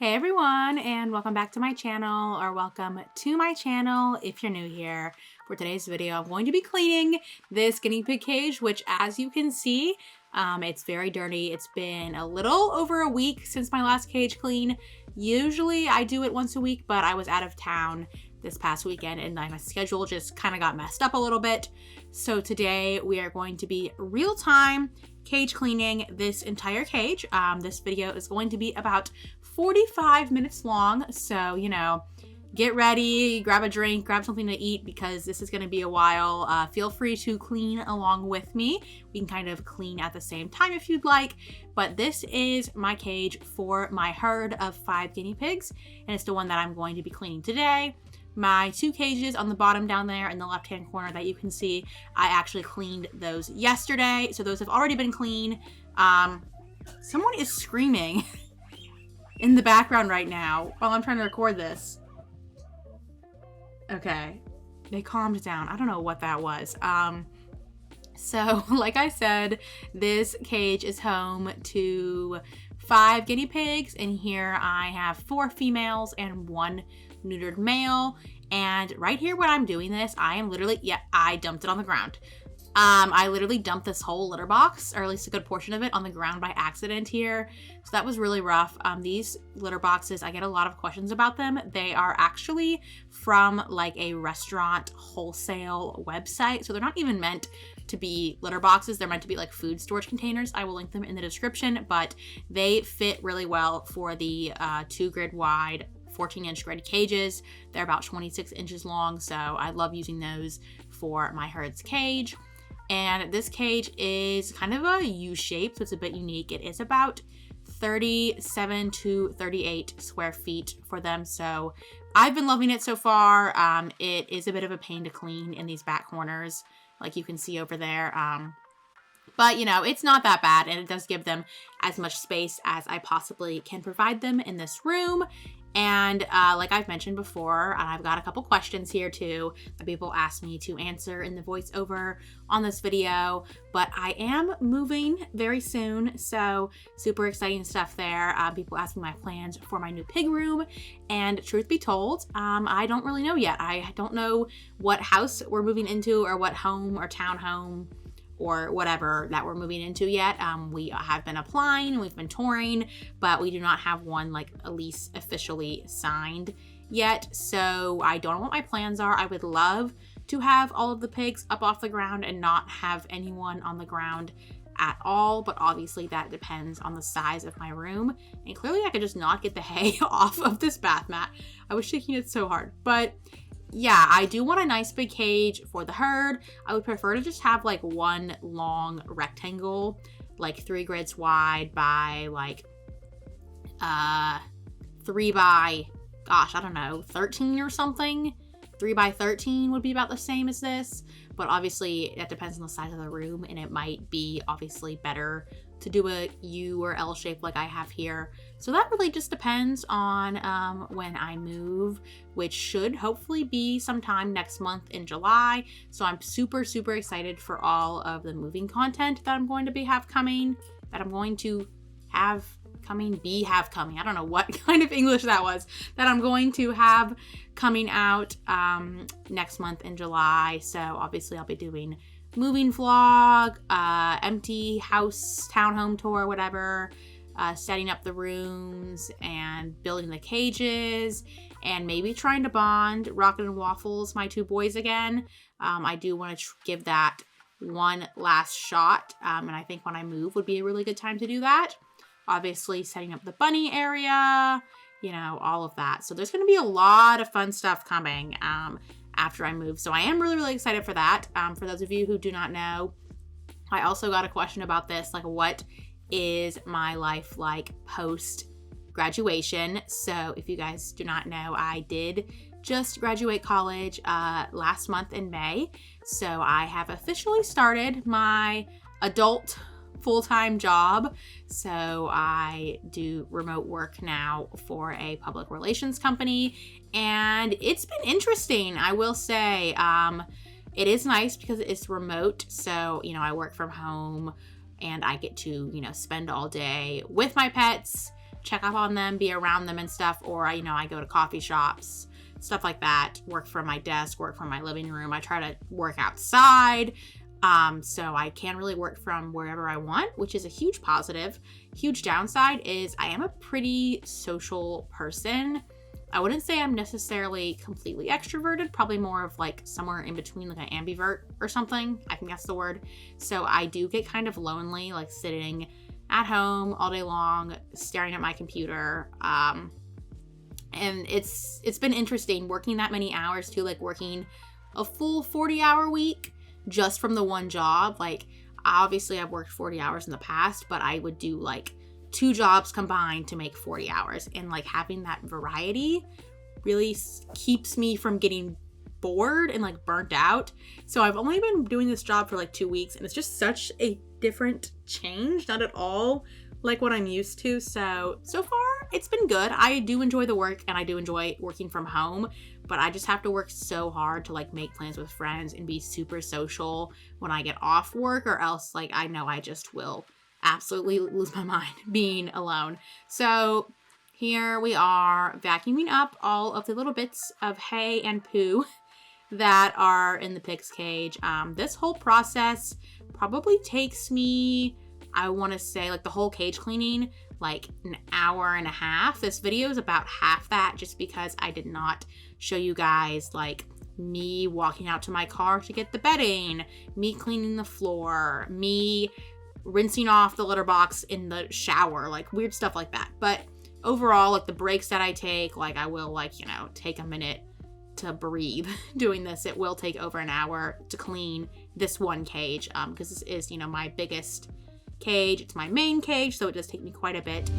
Hey everyone, and welcome back to my channel, or welcome to my channel if you're new here. For today's video, I'm going to be cleaning this guinea pig cage, which as you can see, it's very dirty. It's been a little over a week since my last cage clean. Usually I do it once a week, but I was out of town this past weekend and my schedule just kind of got messed up a little bit. So today we are going to be real-time cage cleaning this entire cage. This video is going to be about 45 minutes long, so get ready, grab a drink, grab something to eat, because this is going to be a while. Feel free to clean along with me. We can kind of clean at the same time if you'd like, but this is my cage for my herd of 5 guinea pigs, and it's the one that I'm going to be cleaning today. My 2 cages on the bottom down there in the left hand corner that you can see, I actually cleaned those yesterday, so those have already been cleaned. Someone is screaming in the background right now while I'm trying to record this. Okay, they calmed down. I don't know what that was. So like I said, this cage is home to 5 guinea pigs, and here I have 4 females and 1 neutered male. And right here when I'm doing this, I am literally, I dumped it on the ground. I literally dumped this whole litter box, or at least a good portion of it, on the ground by accident here. So that was really rough. These litter boxes, I get a lot of questions about them. They are actually from like a restaurant wholesale website. So they're not even meant to be litter boxes. They're meant to be like food storage containers. I will link them in the description, but they fit really well for the 2 grid wide 14-inch grid cages. They're about 26 inches long, so I love using those for my herd's cage. And this cage is kind of a U shape, so it's a bit unique. It is about 37 to 38 square feet for them, so I've been loving it so far. It is a bit of a pain to clean in these back corners, like you can see over there. But it's not that bad, and it does give them as much space as I possibly can provide them in this room. And like I've mentioned before, I've got a couple questions here too that people ask me to answer in the voiceover on this video, but I am moving very soon, so super exciting stuff there. People ask me my plans for my new pig room, and truth be told, I don't really know yet. I don't know what house we're moving into, or what home or townhome or whatever that we're moving into yet. We have been applying, we've been touring, but we do not have one like a lease officially signed yet. So I don't know what my plans are. I would love to have all of the pigs up off the ground and not have anyone on the ground at all, but obviously that depends on the size of my room. And clearly I could just not get the hay off of this bath mat. I was shaking it so hard, but yeah, I do want a nice big cage for the herd. I would prefer to just have like one long rectangle, like 3 grids wide by like 3 by, gosh, I don't know, 13 or something. 3 by 13 would be about the same as this, but obviously that depends on the size of the room, and it might be obviously better to do a U or L shape like I have here. So that really just depends on when I move, which should hopefully be sometime next month in July. So I'm super, super excited for all of the moving content that I'm going to have coming. I don't know what kind of English that was, that I'm going to have coming out next month in July. So obviously I'll be doing moving vlog, empty house, townhome tour, whatever, setting up the rooms and building the cages, and maybe trying to bond Rocket and Waffles, my 2 boys, again. I do want to give that one last shot, and I think when I move would be a really good time to do that. Obviously setting up the bunny area, all of that. So there's going to be a lot of fun stuff coming after I move. So I am really, really excited for that. For those of you who do not know, I also got a question about this, like what is my life like post graduation? So if you guys do not know, I did just graduate college last month in May. So I have officially started my adult full-time job. So I do remote work now for a public relations company, and it's been interesting, I will say. It is nice because it's remote, so I work from home and I get to spend all day with my pets, check up on them, be around them and stuff, or I go to coffee shops, stuff like that, work from my desk, work from my living room. I try to work outside. So I can really work from wherever I want, which is a huge positive. Huge downside is I am a pretty social person. I wouldn't say I'm necessarily completely extroverted, probably more of like somewhere in between, like an ambivert or something. I think that's the word. So I do get kind of lonely, like sitting at home all day long, staring at my computer. And it's been interesting working that many hours too, like working a full 40-hour week just from the one job. Like, obviously I've worked 40 hours in the past, but I would do like 2 jobs combined to make 40 hours. And like having that variety really keeps me from getting bored and like burnt out. So I've only been doing this job for like 2 weeks, and it's just such a different change, not at all like what I'm used to. So far it's been good. I do enjoy the work, and I do enjoy working from home, but I just have to work so hard to like make plans with friends and be super social when I get off work, or else like I know I just will absolutely lose my mind being alone. So here we are vacuuming up all of the little bits of hay and poo that are in the pig's cage. This whole process probably takes me, I want to say, like the whole cage cleaning, like an hour and a half. This video is about half that, just because I did not show you guys like me walking out to my car to get the bedding, me cleaning the floor, me rinsing off the litter box in the shower, like weird stuff like that. But overall, like the breaks that I take, like I will like, take a minute to breathe doing this. It will take over an hour to clean this one cage, because this is, my biggest cage. It's my main cage, so it does take me quite a bit.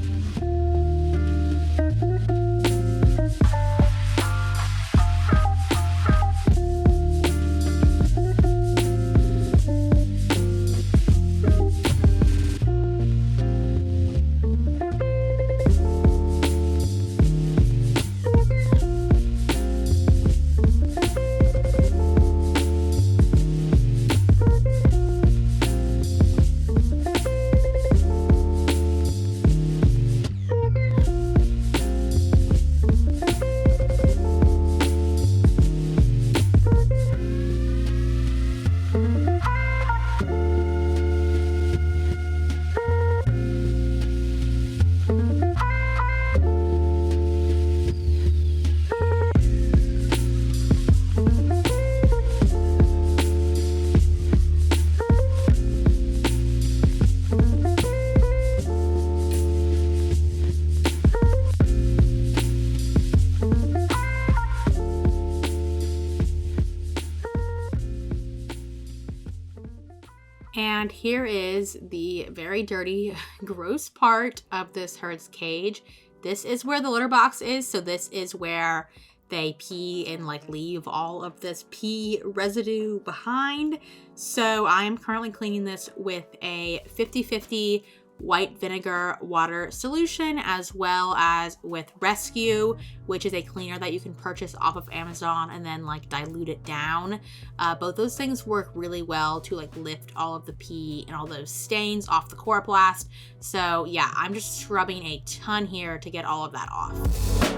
And here is the very dirty, gross part of this herd's cage. This is where the litter box is. So this is where they pee and like leave all of this pee residue behind. So I am currently cleaning this with a 50/50 white vinegar water solution, as well as with Rescue, which is a cleaner that you can purchase off of Amazon and then like dilute it down. Both those things work really well to like lift all of the pee and all those stains off the chloroplast. So yeah, I'm just scrubbing a ton here to get all of that off.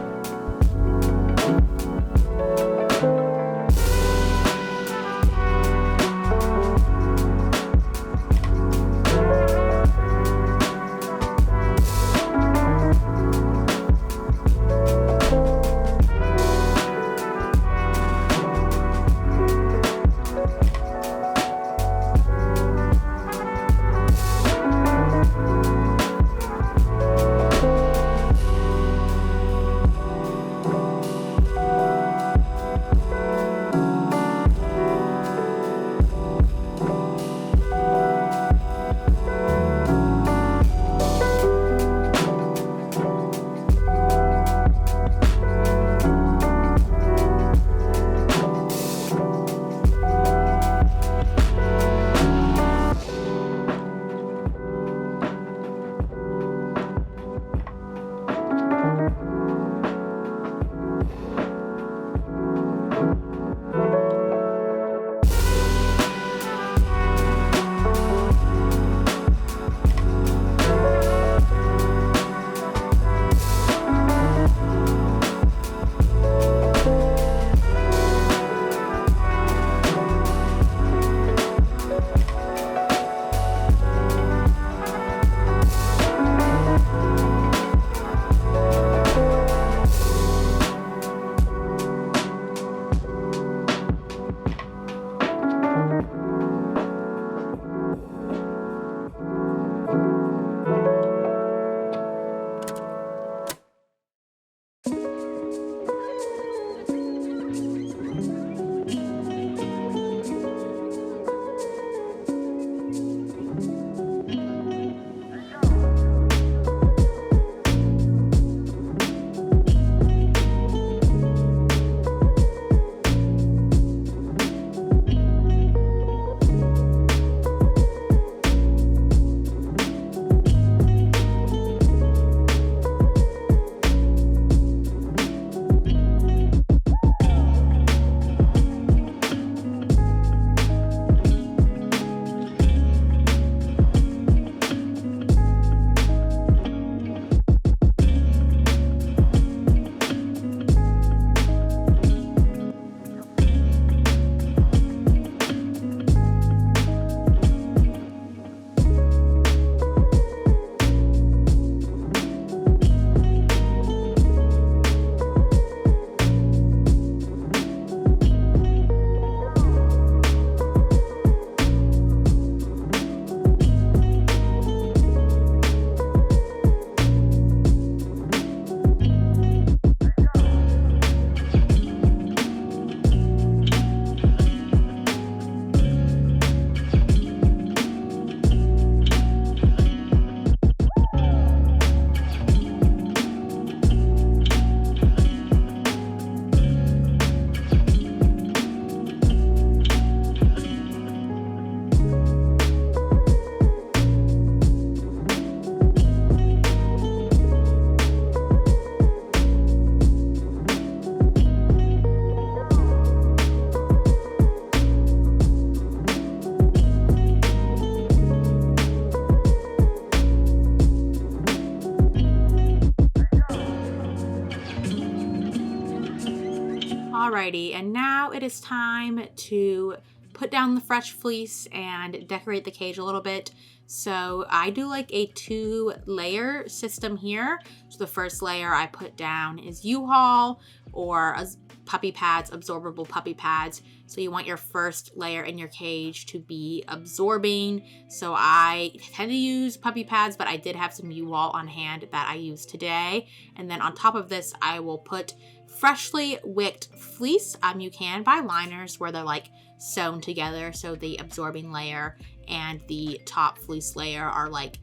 Alrighty, and now it is time to put down the fresh fleece and decorate the cage a little bit. So I do like a 2-layer system here. So the first layer I put down is U-Haul or puppy pads, absorbable puppy pads. So you want your first layer in your cage to be absorbing. So I tend to use puppy pads, but I did have some U-Haul on hand that I used today. And then on top of this, I will put freshly wicked fleece. You can buy liners where they're like sewn together, so the absorbing layer and the top fleece layer are like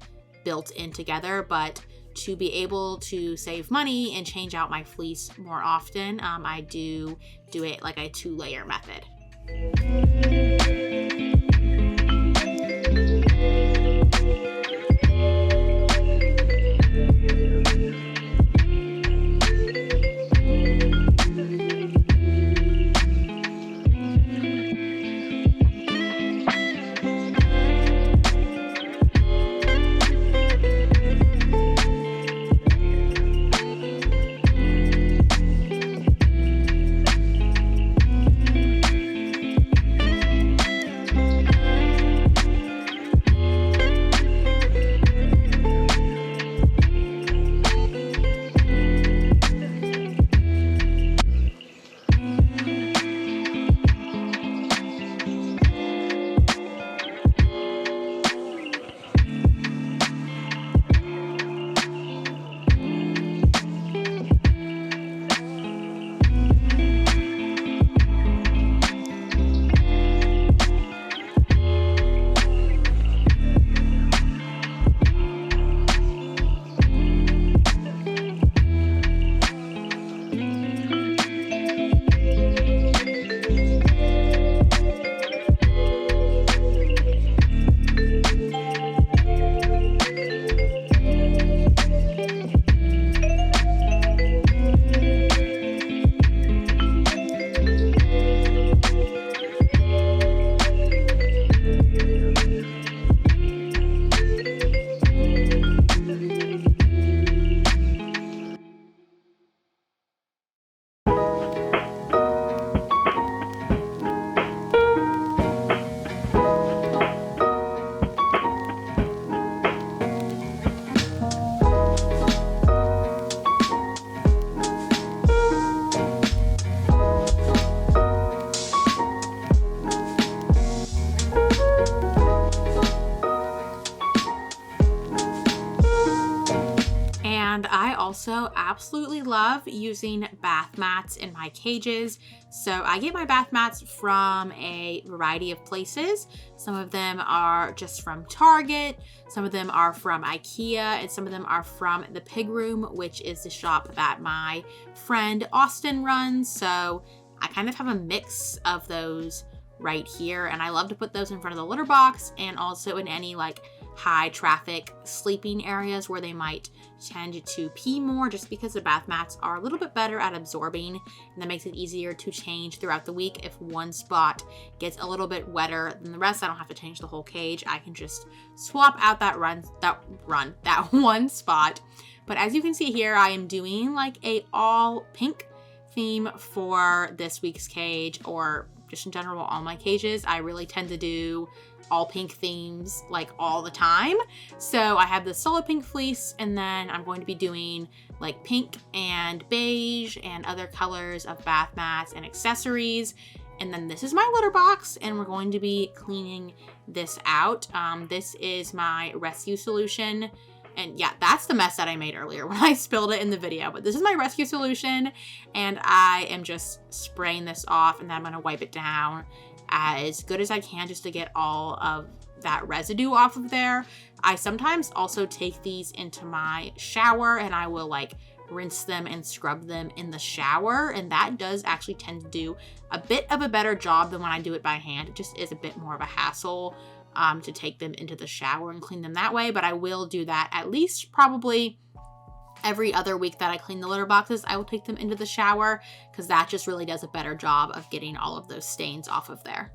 built in together. But to be able to save money and change out my fleece more often, I do it like a 2-layer method. And I also absolutely love using bath mats in my cages. So I get my bath mats from a variety of places. Some of them are just from Target, some of them are from IKEA, and some of them are from the Pig Room, which is the shop that my friend Austin runs. So I kind of have a mix of those right here, and I love to put those in front of the litter box and also in any like high traffic sleeping areas where they might tend to pee more, just because the bath mats are a little bit better at absorbing, and that makes it easier to change throughout the week. If one spot gets a little bit wetter than the rest, I don't have to change the whole cage. I can just swap out that one spot. But as you can see here, I am doing like a all pink theme for this week's cage, or just in general all my cages. I really tend to do all pink themes like all the time. So I have the solid pink fleece, and then I'm going to be doing like pink and beige and other colors of bath mats and accessories. And then this is my litter box, and we're going to be cleaning this out. This is my rescue solution. And yeah, that's the mess that I made earlier when I spilled it in the video. But this is my rescue solution, and I am just spraying this off, and then I'm going to wipe it down as good as I can just to get all of that residue off of there. I sometimes also take these into my shower, and I will like rinse them and scrub them in the shower, and that does actually tend to do a bit of a better job than when I do it by hand. It just is a bit more of a hassle to take them into the shower and clean them that way, but I will do that at least probably every other week that I clean the litter boxes. I will take them into the shower, because that just really does a better job of getting all of those stains off of there.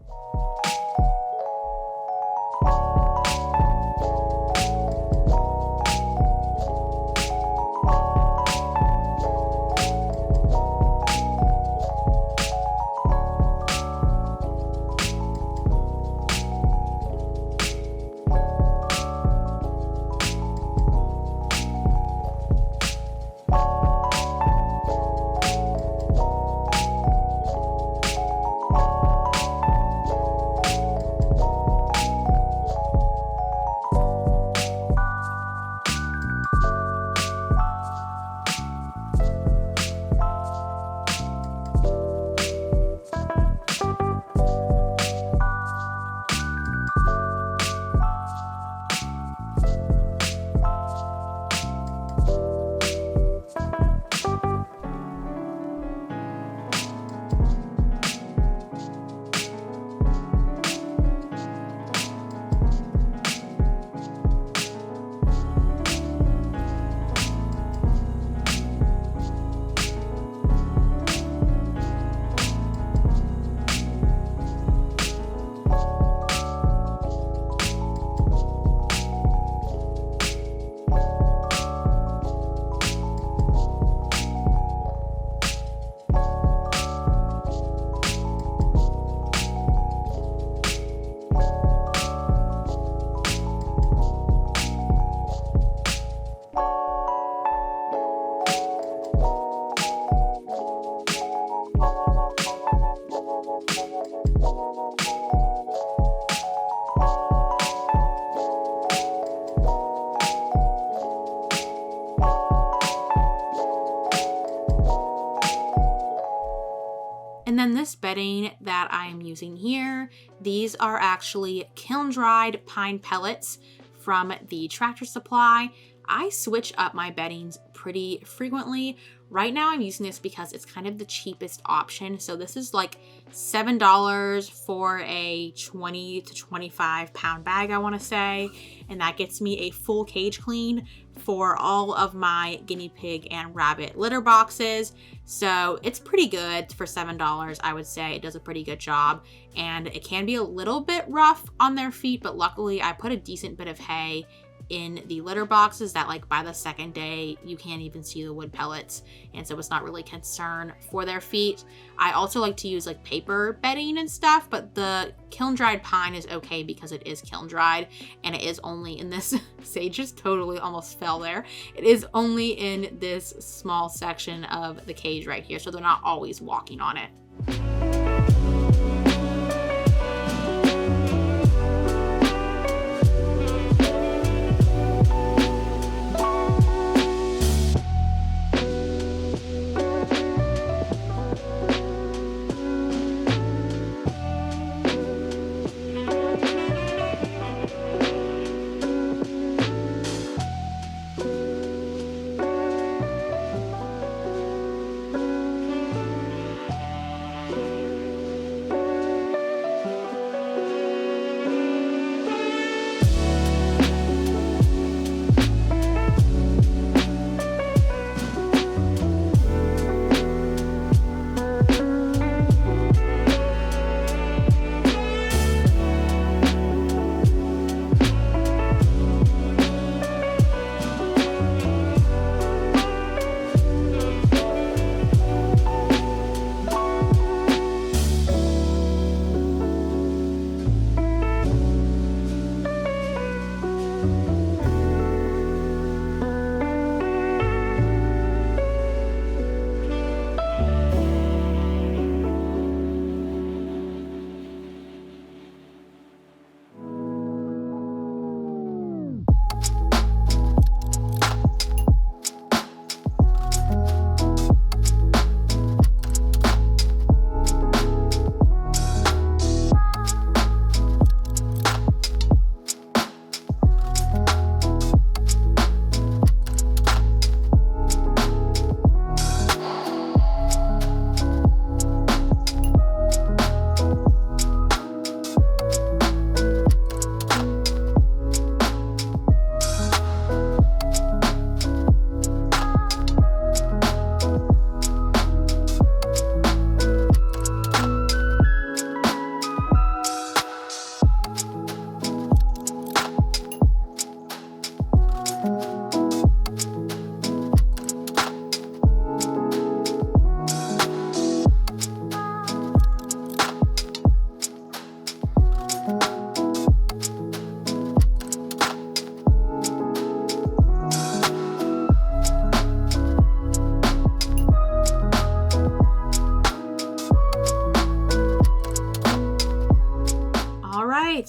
this bedding that I am using here, these are actually kiln-dried pine pellets from the Tractor Supply. I switch up my beddings pretty frequently. Right now I'm using this because it's kind of the cheapest option. So this is like $7 for a 20 to 25 pound bag, I want to say. And that gets me a full cage clean for all of my guinea pig and rabbit litter boxes. So it's pretty good for $7, I would say. It does a pretty good job. And it can be a little bit rough on their feet, but luckily I put a decent bit of hay in the litter boxes that like by the second day you can't even see the wood pellets, and so it's not really concern for their feet. I also like to use like paper bedding and stuff, but the kiln dried pine is okay because it is kiln dried, and it is only in this Sage just totally almost fell there. It is only in this small section of the cage right here, so they're not always walking on it.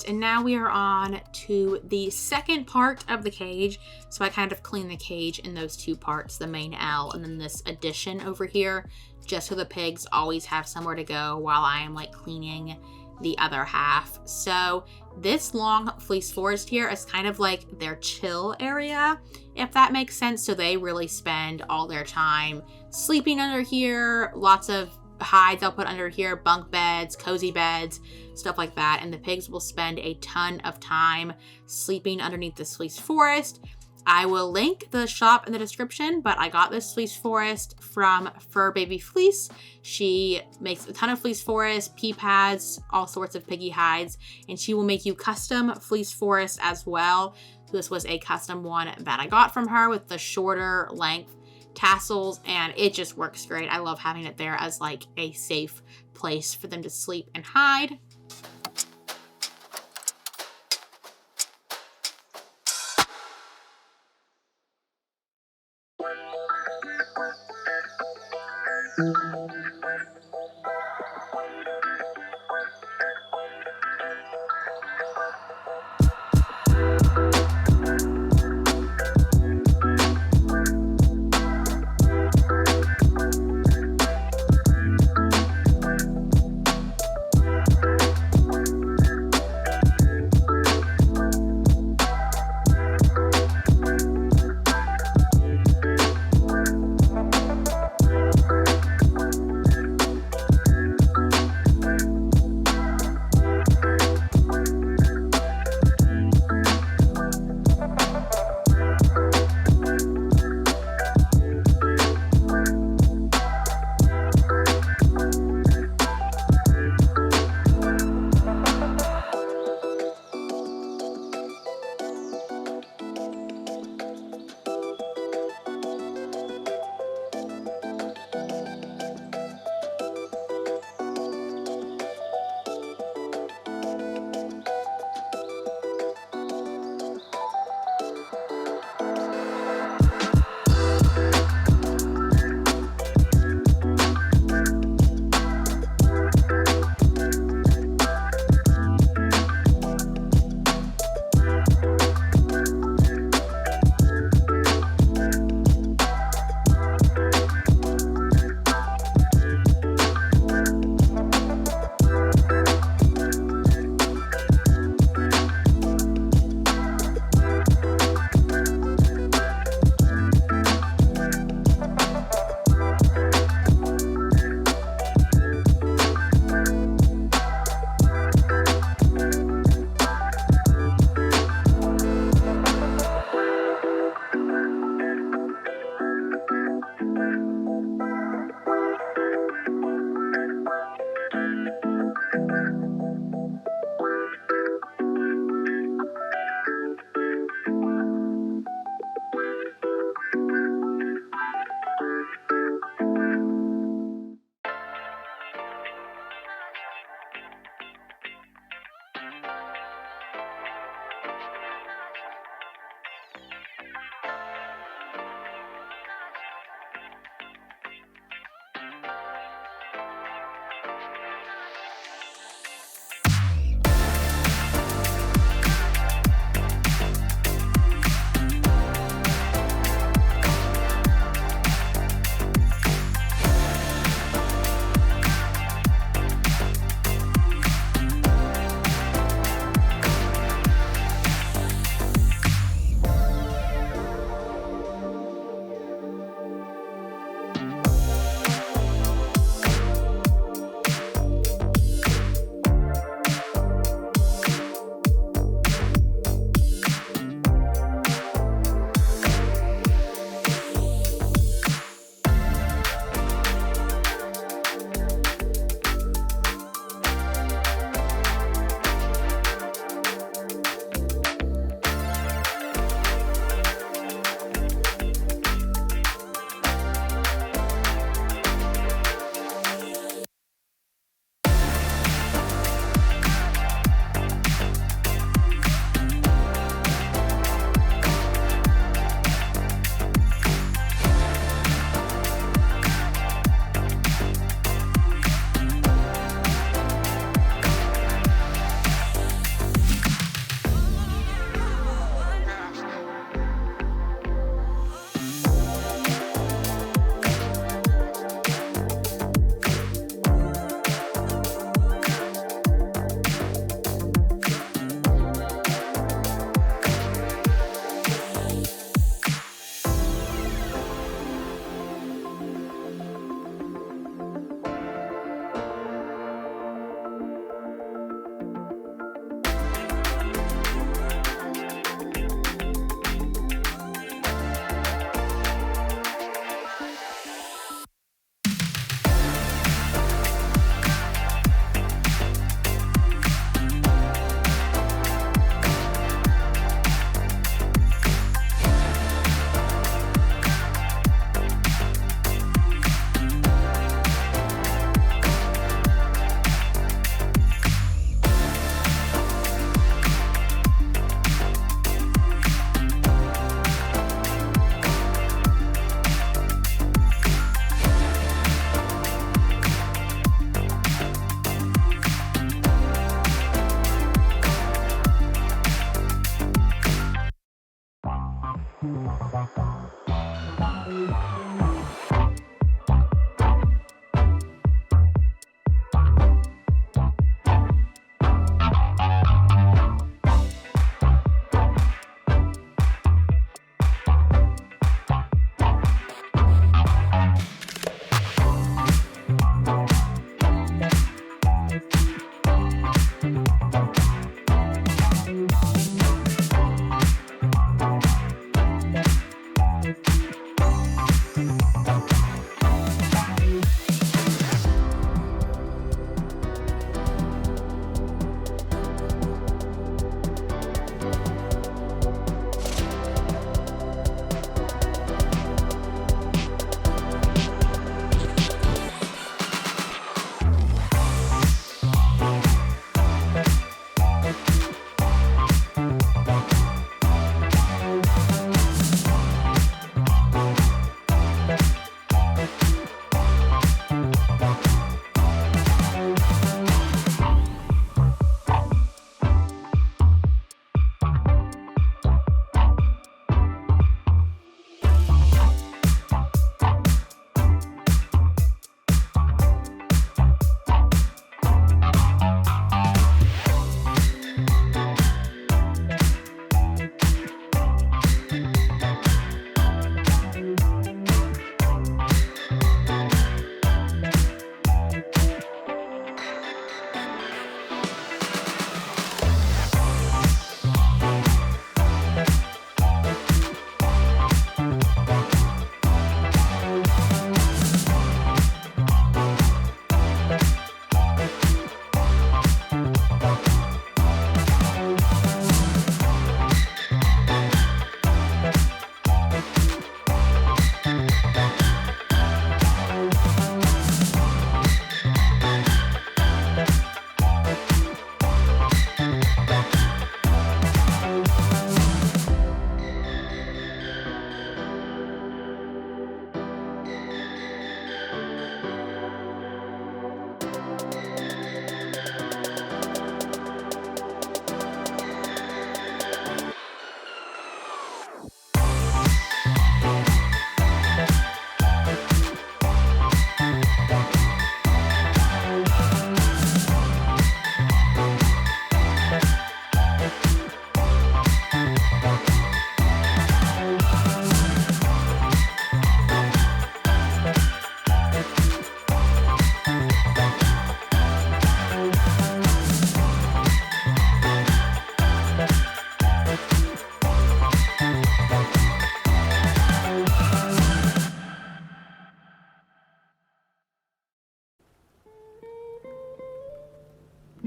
And now we are on to the second part of the cage. So I kind of clean the cage in those two parts, the main L and then this addition over here, just so the pigs always have somewhere to go while I am like cleaning the other half. So this long fleece forest here is kind of like their chill area, if that makes sense. So they really spend all their time sleeping under here, lots of hides I'll put under here, bunk beds, cozy beds, stuff like that. And the pigs will spend a ton of time sleeping underneath this fleece forest. I will link the shop in the description, but I got this fleece forest from Fur Baby Fleece. She makes a ton of fleece forest, pea pads, all sorts of piggy hides, and she will make you custom fleece forest as well. So this was a custom one that I got from her with the shorter length tassels, and it just works great. I love having it there as like a safe place for them to sleep and hide.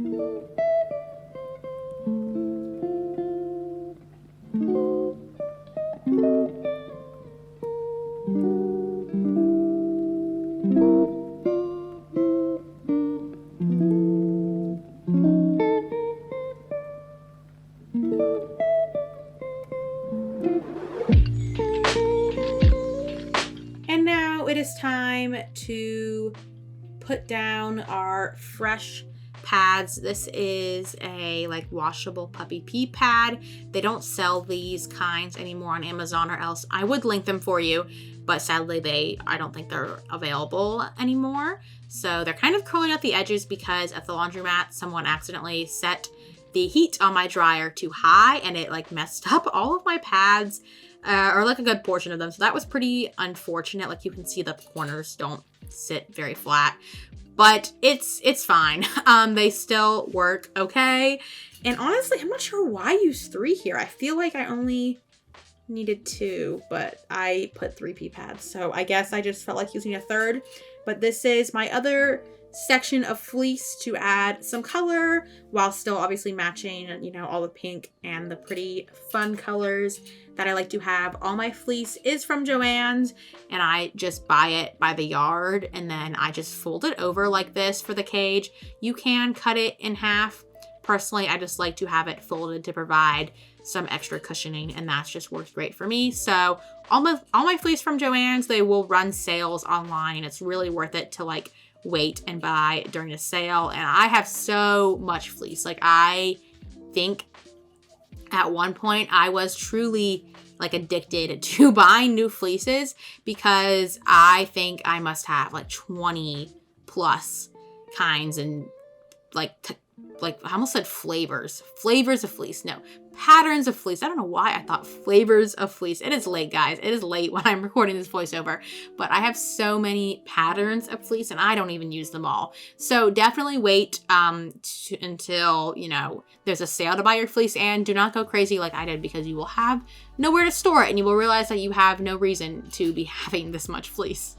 And now it is time to put down our fresh pads. This is a like washable puppy pee pad. They don't sell these kinds anymore on Amazon, or else I would link them for you, but sadly I don't think they're available anymore. So they're kind of curling out the edges because at the laundromat someone accidentally set the heat on my dryer too high and it like messed up all of my pads, or like a good portion of them. So that was pretty unfortunate. Like you can see the corners don't sit very flat, but it's fine. They still work okay. And honestly, I'm not sure why I used 3 here. I feel like I only needed 2, but I put 3 pee pads. So I guess I just felt like using a third. But this is my other section of fleece to add some color while still obviously matching, you know, all the pink and the pretty fun colors that I like to have. All my fleece is from Joann's and I just buy it by the yard and then I just fold it over like this for the cage. You can cut it in half. Personally, I just like to have it folded to provide some extra cushioning, and that's just works great for me. So all my fleece from Joann's, they will run sales online. It's really worth it to like wait and buy during a sale. And I have so much fleece. Like I think at one point I was truly like addicted to buying new fleeces because I think I must have like 20 plus kinds and like I almost said flavors of fleece. No, patterns of fleece. I don't know why I thought flavors of fleece. It is late, guys. It is late when I'm recording this voiceover, but I have so many patterns of fleece and I don't even use them all. So definitely wait until, you know, there's a sale to buy your fleece, and do not go crazy like I did, because you will have nowhere to store it and you will realize that you have no reason to be having this much fleece.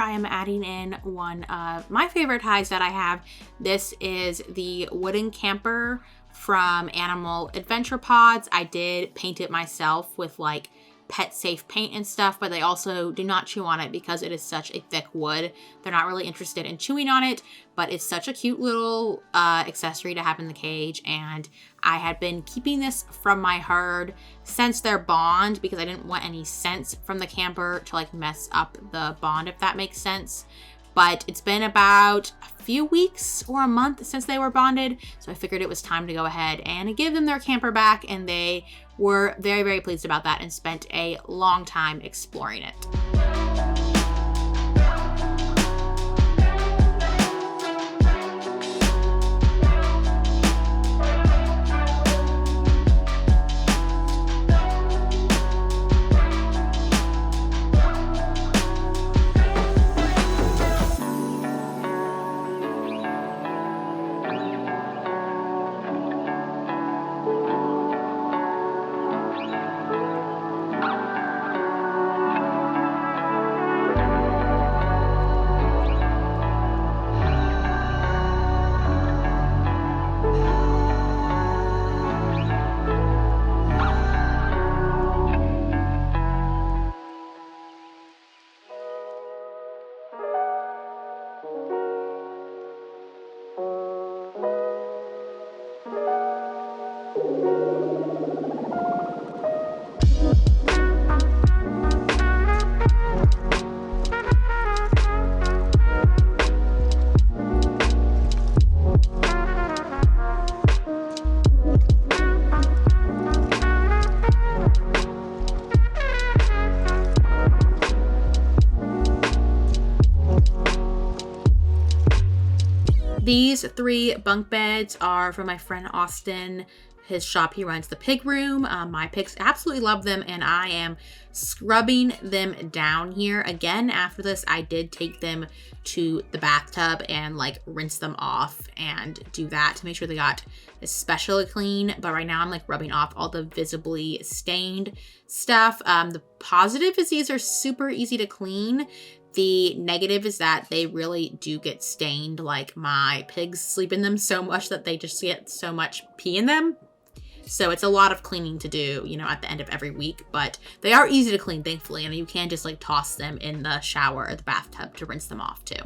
I am adding in one of my favorite ties that I have. This is the wooden camper from Animal Adventure Pods. I did paint it myself with like pet safe paint and stuff, but they also do not chew on it because it is such a thick wood. They're not really interested in chewing on it, but it's such a cute little accessory to have in the cage. And I had been keeping this from my herd since their bond because I didn't want any scents from the camper to like mess up the bond, if that makes sense. But it's been about a few weeks or a month since they were bonded, so I figured it was time to go ahead and give them their camper back, and they were very, very pleased about that and spent a long time exploring it. These 3 bunk beds are from my friend Austin. His shop, he runs the pig room. My pigs absolutely love them, and I am scrubbing them down here. Again, after this, I did take them to the bathtub and like rinse them off and do that to make sure they got especially clean. But right now I'm like rubbing off all the visibly stained stuff. The positive is these are super easy to clean. The negative is that they really do get stained. Like my pigs sleep in them so much that they just get so much pee in them. So it's a lot of cleaning to do, you know, at the end of every week, but they are easy to clean, thankfully. And you can just like toss them in the shower or the bathtub to rinse them off too.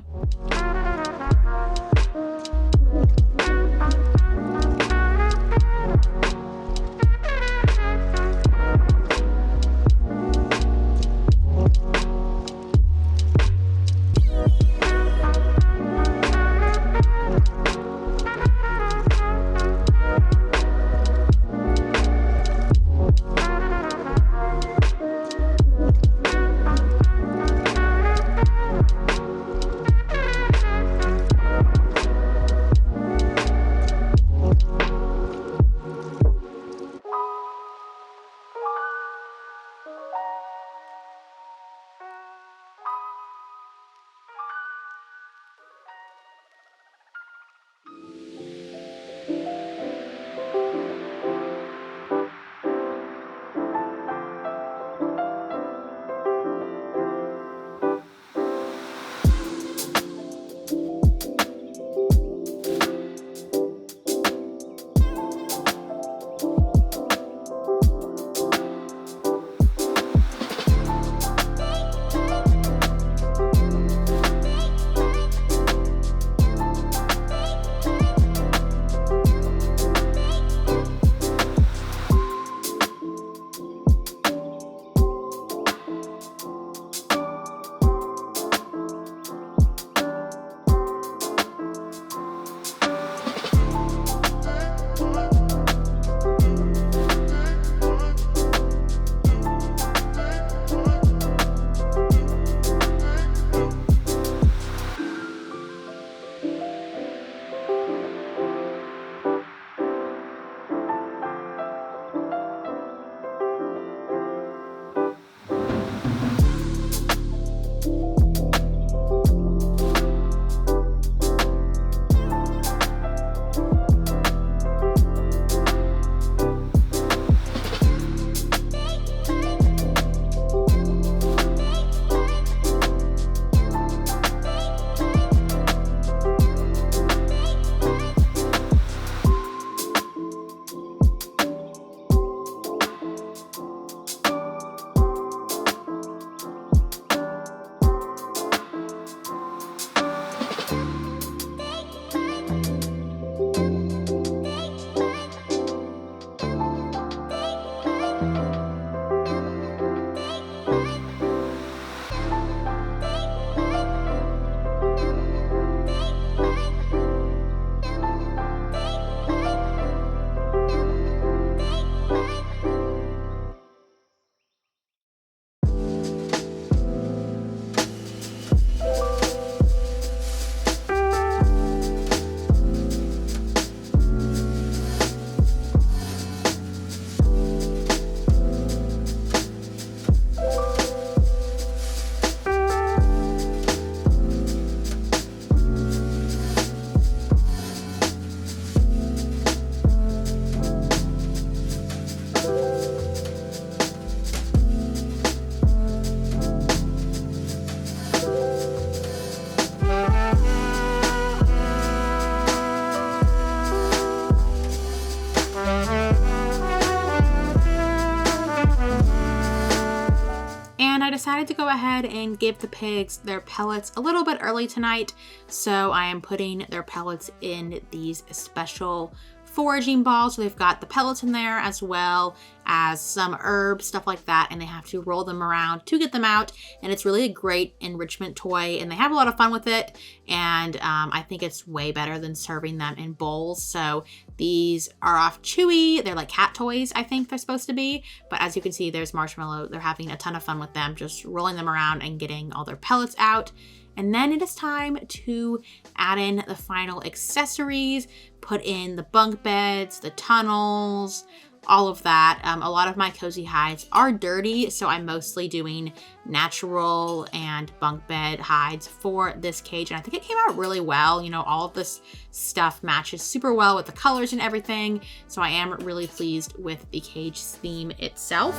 decided to go ahead and give the pigs their pellets a little bit early tonight. So I am putting their pellets in these special foraging balls. So they've got the pellets in there as well as some herbs, stuff like that, and they have to roll them around to get them out. And it's really a great enrichment toy, and they have a lot of fun with it. And I think it's way better than serving them in bowls. So these are off chewy. They're like cat toys, I think they're supposed to be. But as you can see, there's Marshmallow. They're having a ton of fun with them, just rolling them around and getting all their pellets out. And then it is time to add in the final accessories, put in the bunk beds, the tunnels, all of that. A lot of my cozy hides are dirty, so I'm mostly doing natural and bunk bed hides for this cage. And I think it came out really well. You know, all of this stuff matches super well with the colors and everything. So I am really pleased with the cage theme itself.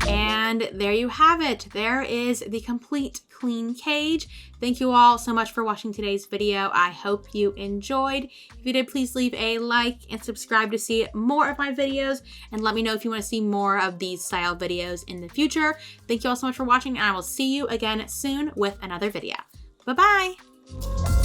And there you have it. There is the complete clean cage. Thank you all so much for watching today's video. I hope you enjoyed. If you did, please leave a like and subscribe to see more of my videos, and let me know if you want to see more of these style videos in the future. Thank you all so much for watching, and I will see you again soon with another video. Bye-bye.